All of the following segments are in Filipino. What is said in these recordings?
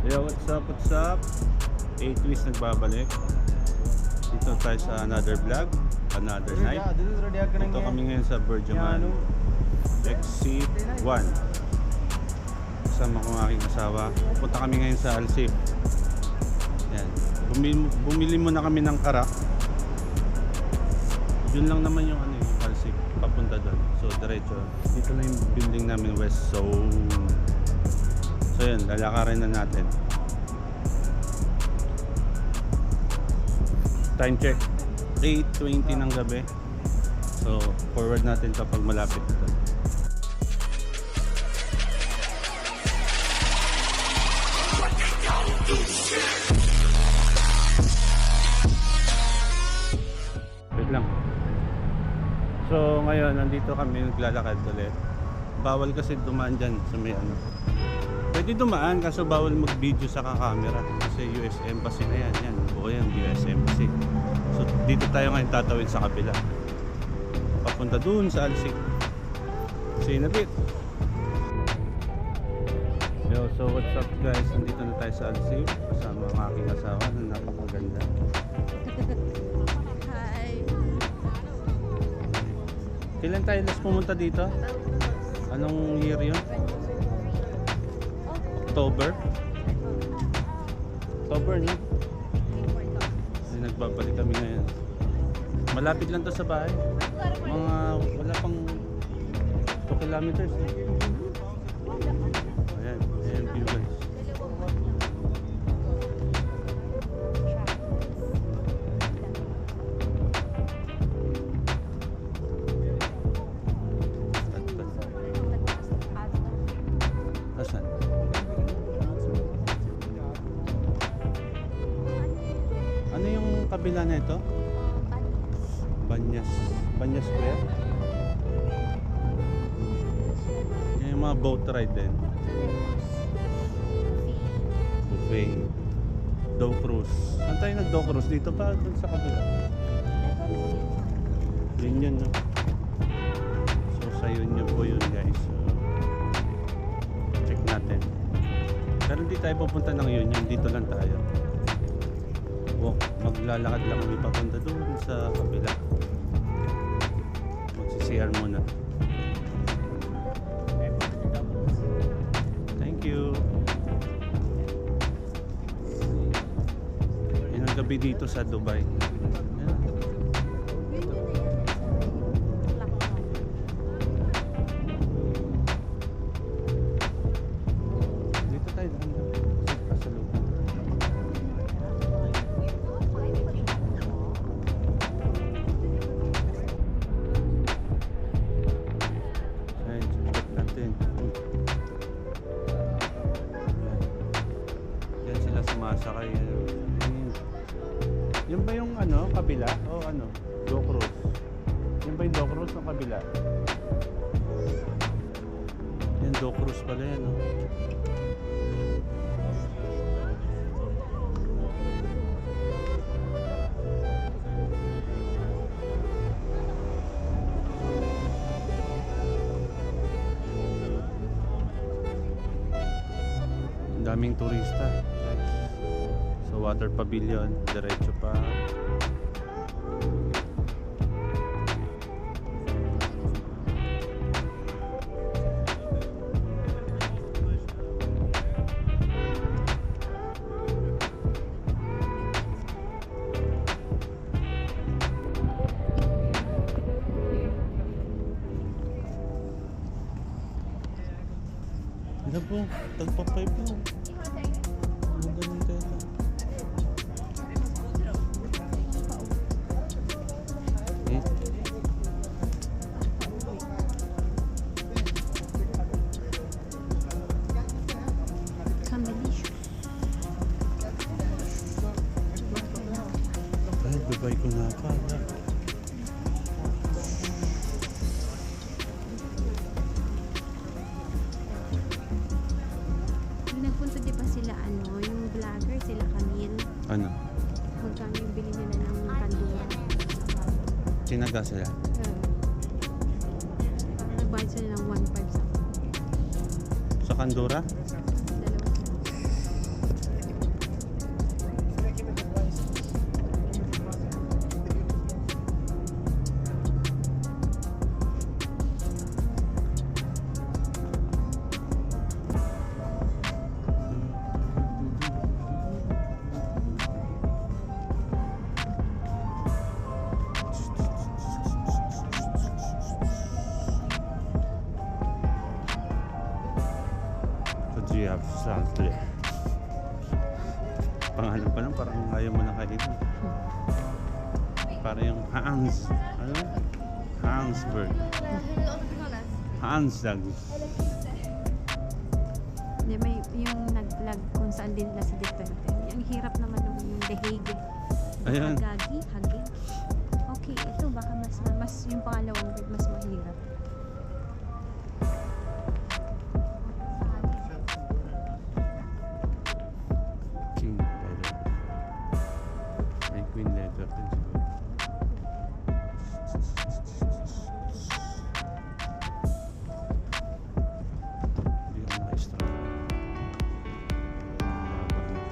Yo, what's up, what's up? 8 Twist nagbabalik. Dito tayo sa another vlog, another night. Dito kami ngayon sa Bergman Exit 1. Kasama ko ang aking asawa. Punta kami ngayon sa Alsip. Yan. Bumili muna kami ng karak. Yun lang naman yung yung Alsip, papunta doon. So diretso. Dito na yung building namin, West Zone. So yun, lalakarin na natin. Time check 8:20 ng gabi. So forward natin kapag malapit ito. Wait lang. So ngayon nandito kami naglalakad ulit. Bawal kasi dumaan dyan sa may ano. Pwede dumaan kaso bawal mag-video sa camera kasi US Embassy na yan. Yan, buo yan, US Embassy. So dito tayo ngayon tatawid sa kabila. Papunta dun sa Alsip. See you in a bit. Yo, so what's up guys? Nandito na tayo sa Alsip. Kasama ang aking asawa na napakaganda. Hi. Kailan tayo last pumunta dito? Anong year yun? October? October, no? Ay, nagbabalik kami ngayon. Malapit lang to sa bahay. Mga wala pang 2 kilometers. Ayan, ayan view guys. Asan? Ano yung kabila na ito? Banyas Square? Yung mga boat ride din. Buffet. Dow Cruise. Saan tayo nag-Dow Cruise? Dito pa? Doon sa kabila? Yun, no? So sa yun po yun guys. So, check natin. Pero hindi tayo pupunta ng yun. Dito lang tayo. Maglalakad lang kami papunta doon sa kabila. Magsi-CR muna. Thank you. Yan ang gabi dito sa Dubai. Yan. Dito tayo sa loob. Sumasakay. Yan ba yung ano, kabila? O ano? Dow Cruise. Yan ba yung Dow Cruise ng kabila? Yan, Dow Cruise pala yan, no? Ang daming turista. Water Pavilion, diretso pa. Ano po? Tagpa-5 po. Ano ganun tayo? Dubai ko na pa. Nagpunta di pa sila yung vlogger, sila Camille. Ano? Magkano yung bili nila ng kandura. Sinaga sila? Nagbayad sila ng 1.5 sa Sa Kandura? dalawa sila. Kajiyap Santle. Pangalan pa lang parang ayaw mo na kainin. Parang yung Hans. Ano? Hansberg. Hansdag. Hindi, may yung nag-vlog kung saan din nila si Duterte. Ang hirap naman yung The Hague. Ayan. Hagagi, Hagig. Okay, ito baka mas yung pangalawang word mas mahirap. King letter. May queen letter din siguro. Hindi ako naka-strap. Baba na to.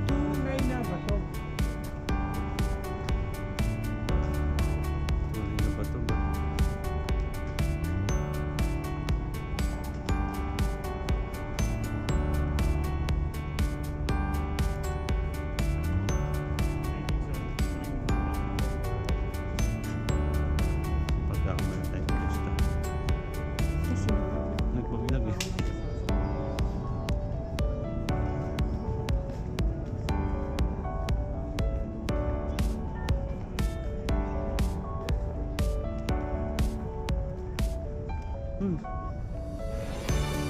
Tuloy na ba to? Pagkakamay tayo ng lista. Kasi Nagbabilag eh.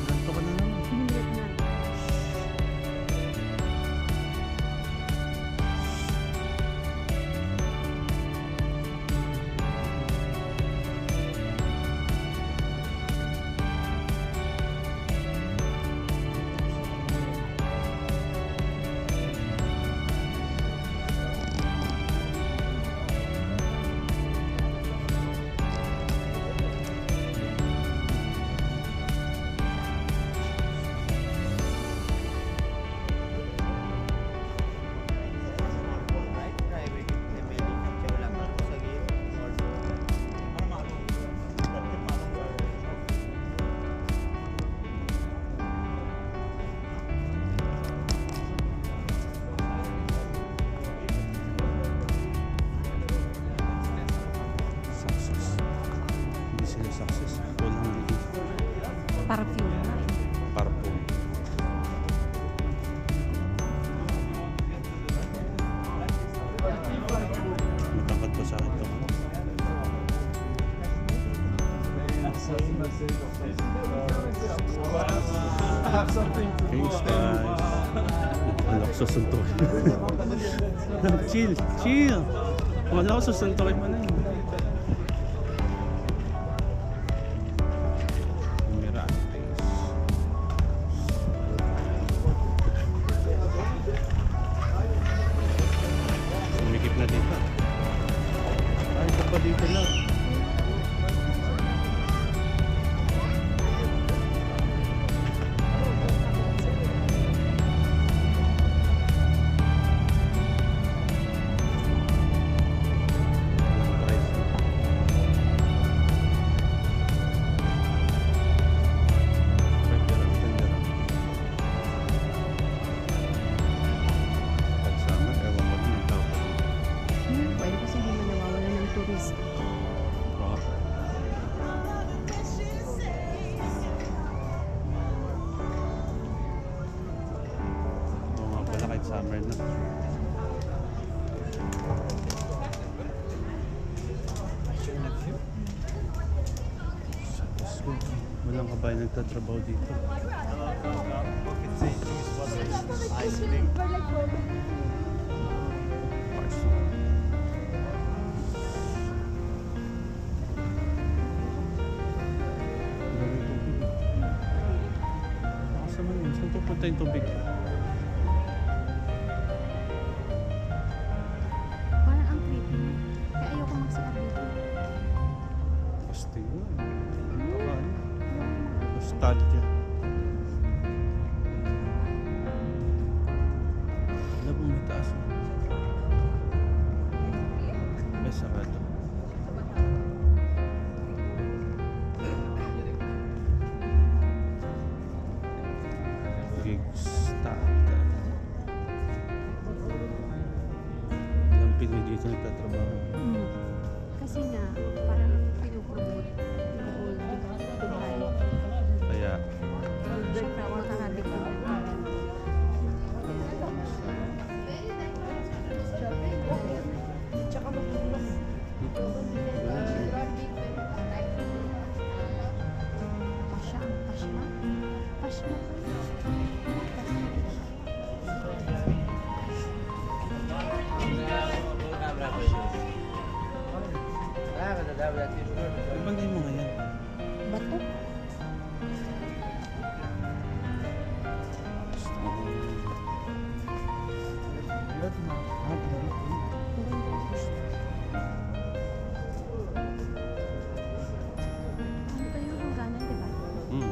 Ganto ka na naman. Hinilip na. Success. Hindi sila successful. Perfume na eh. Parpo. Matangkad pa sa akin ito. Thanks guys. Wala ko susuntukin. Chill, chill. Wala ko susuntukin mo na yun. Mirage face. Sumikip na dito. Ay, ito pa dito lang. Pwede kasi hindi man nawawala ng turista. Oo nga pala kahit summer na. Walang kabayan nagtatrabaho dito. Parcel. Daming tubig. Lakas naman yun. Saan pupunta yung tubig? Parang ang creepy. Kaya ayoko mag-CR dito. Pasti nga. Nostalgia. Alam mo, may taas. May sarado. hindi dito nagtatrabaho. Kasi nga, parang pinupromote yung old Dubai. Kaya, Siyempre, makakabit ko ng pasya, ang pasya. Pasya. ibangin mo ngayon. Bato. Ano tayo yung ganan, di ba? Hmm.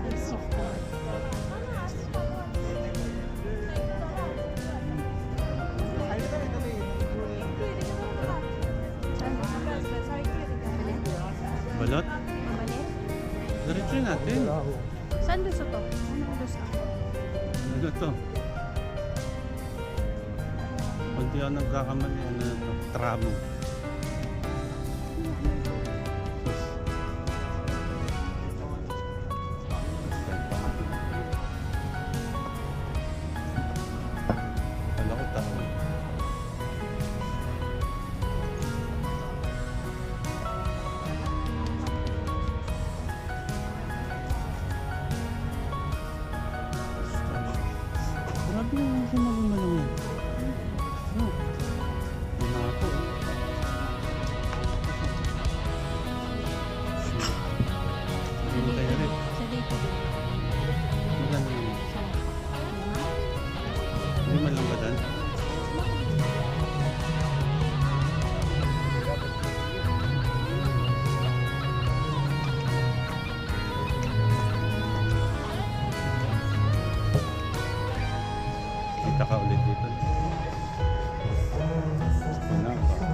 Ay, seafood. Balot? Mabalik? Diretso natin. Saan gusto to? Anong gusto? Ano to? Pag di ako nagkakamali, ano na to? Tramo. Kala ko tao. Grabe yung sumalang yan. Oh. Wala ako. Hindi mo tayo rin. Sa dito din. Maganda yun. Sa lima? Hindi man lang ba dan? Kita ka ulit dito. Wala pa.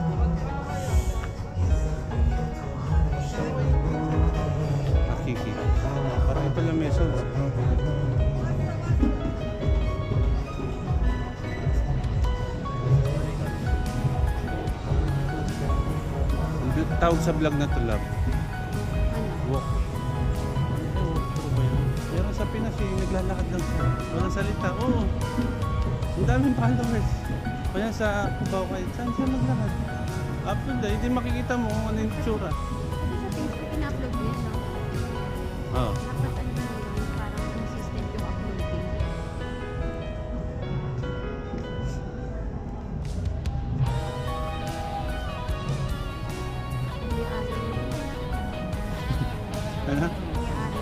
Nakiki. Parang ito lang meso. Ang tawag sa vlog na to, love. Ano? Walk. True ba yun? Meron sa Pinas eh, naglalakad lang siya. Walang salita. Oo. Ang daming followers. Kaya sa Cubao kayo, saan siya maglakad? Upload na, hindi makikita mo kung ano yung tsura. Kasi sa Facebook, in-upload mo yun, no? Oo. Dapat ano mo yun, parang consistent yung uploading. Hindi alam yun. Ano? Hindi alam.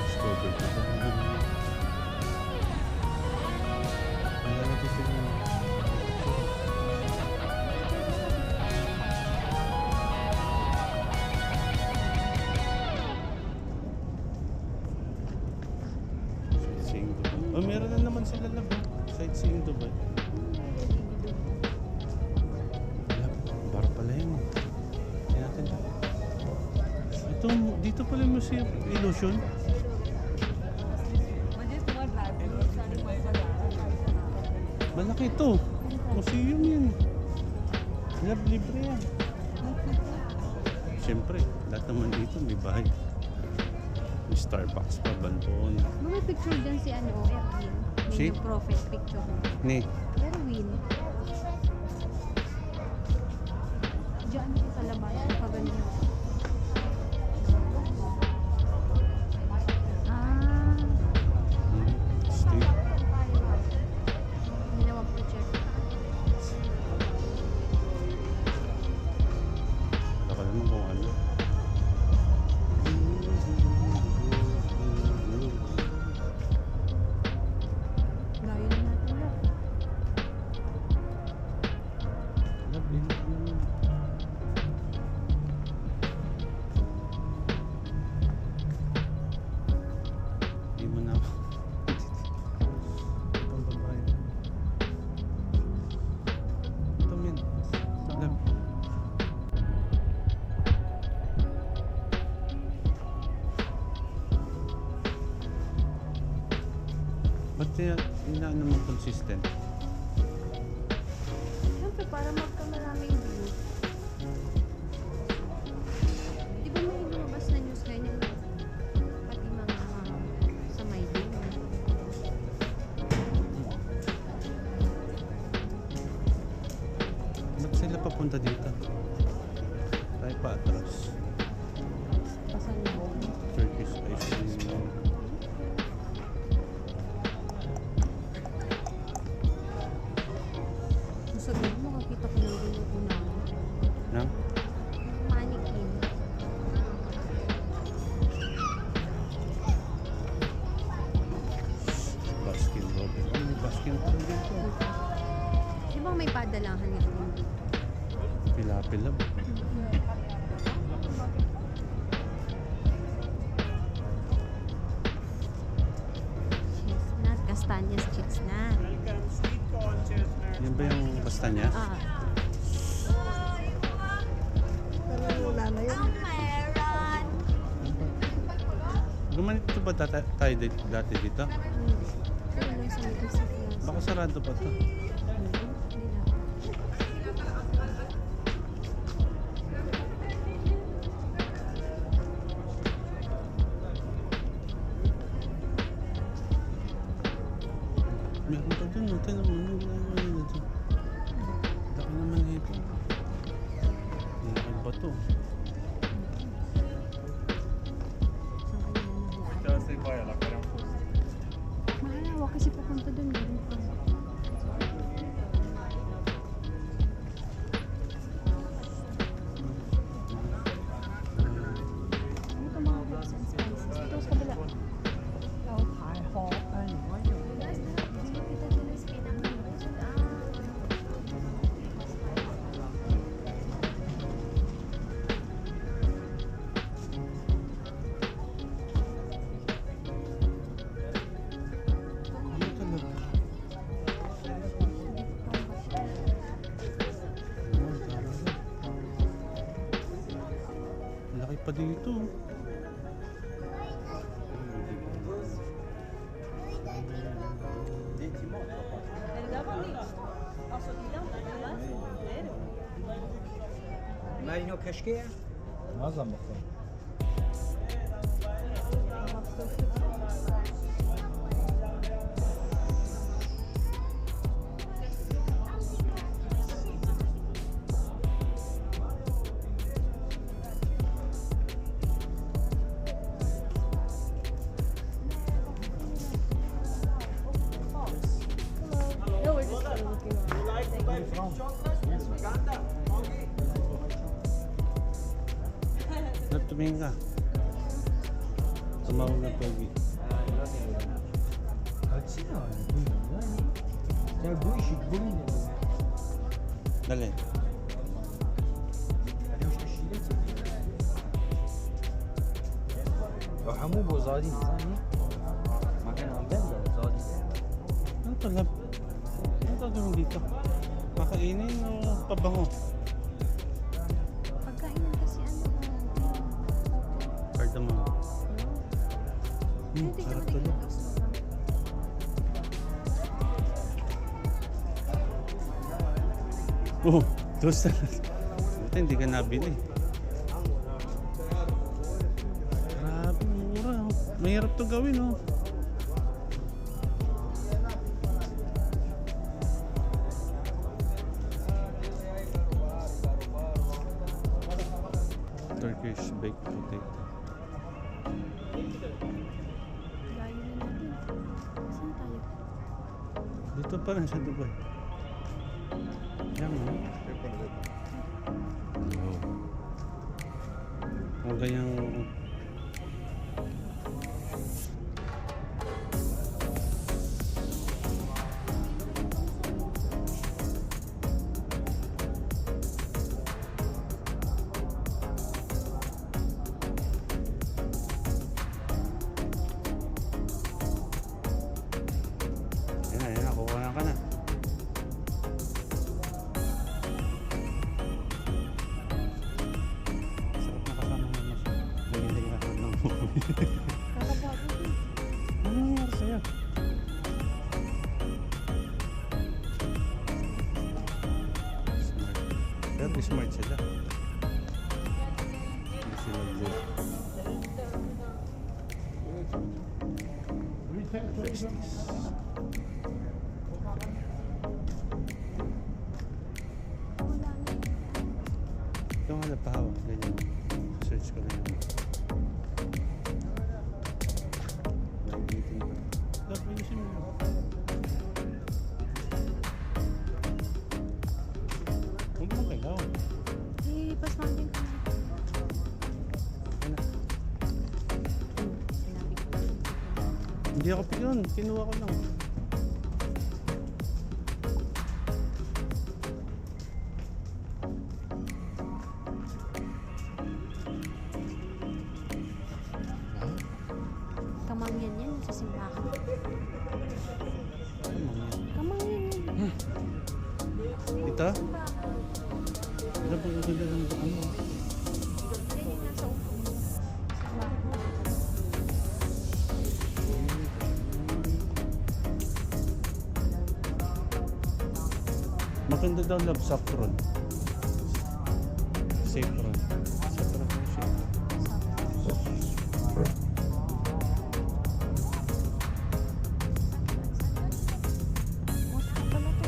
Discover ko ba? Wala na ito sila. Sightseeing Dubai. Oh, meron na naman sila lab. Sightseeing Dubai. Wala, bar pala yun. Hindi natin ito. Ito, dito pala yung Museum Illusion. Malaki ito. Museum yan. Lab, libre yan. Siyempre, lahat naman dito may bahay. May Starbucks pa, Banton. Mga picture dyan si ano, Erwin. May Si? new prophet picture. Ni, Erwin. Diyan ako sa labas. Pagano. Ah, Steve. ginawang project. Wala ka naman kung ano. Layo na natin lang. Lab, dito naman. inaano mo consistent? Siyempre, para magkamaraming view. Di ba may lumabas na news ganyan? Pati mga sa may din. Ba't sila papunta dito? Tayo pa atras. Pasalubong. Turkish ice cream. Kung sabi mo, makakita ko lang din yung unang Nang? mannequin. Baskin Robbins. Ano may Baskin Robbins dito? Di ba may padalahan nito? Pila-pila ba? Chestnut, Castañas chestnut. Yan ba yung basta niya? Ah. Gumanito ba tayo dati dito? Hindi. Pero lang sa may isip na. Baka sarado pa to. Meron pa dun, no? Tinan mo, ano ginagawa nila dyan? Laki naman ito. Laki ba to? Mahalawa kasi papunta doon. Meron pa. Ano ito mga herbs and spices? Ito sa kabila. Ano talaga? Oh, talaga. Laki pa dito. Marino keşke. Muazzam bakalım. No, we're just looking Tumingin ka. Tumawag na Pogi. Kaçıyor yani. Ya bu işi bugün Dali. وحمو بوزادين زاني ما كان عم بنزل زادين Ano talab? Ano gagawin dito? Kakainin o pabango? Pagkainan kasi Cardamom. Hindi ka Sarap matigil tuloy. daw sobrang. Oh, toast na. Buti hindi ka nabili. Grabe, mura. Oh. Mahirap to gawin, oh. Turkish baked potato. Layo na natin. Saan tayo? Dito pa rin sa Dubai. Yan, no? Oh. Ang ganyang... Ayan na, kukuha ka na. Sarap na kasama mo na siya. Ganyan Sabi smart sila. Hindi sila blue. 60s. Ito nga napahawak. Ganyan. Search ko na yun. Nag-meeting pa. Dapat ayusin mo. Huwag mo kailaw. Eh, pasman din ka na. Ano? Sinabi ko. Hindi ako piyon. Kinuha ko lang. Kamangyan yan sa simbahan. Ano yan? Kamangyan yan. Ito? Ito pang ganda ng ano? Yan yung nasa upo. Maganda daw love saffron. Saffron. Saffron ko siya. Mosque pala to.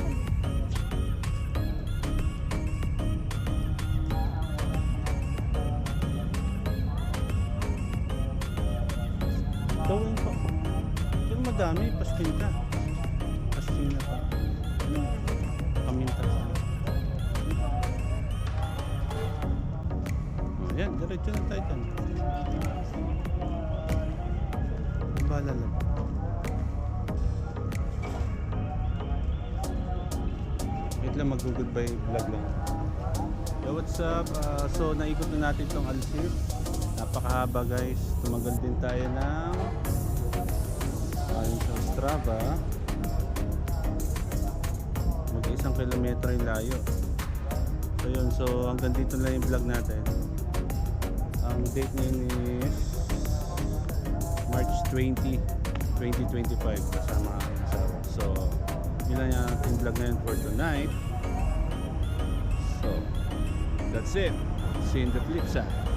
Gawin ko. Ito madami. Pasting ka. Pasting na pa. Paminta sa ayan, diretso na tayo dyan. Bala lang. Wait lang, mag-goodbye vlog lang. Yo, what's up? So, naikot na natin itong Alsir. Napakahaba guys. Tumagal din tayo ng ayon sa Strava. Mag-1 kilometro yung layo. So yun, so hanggang dito lang yung vlog natin. Ang date ngayon is March 20, 2025 kasama ang asawa. So yun lang yung ating vlog ngayon for tonight. So that's it. See you in the flip side.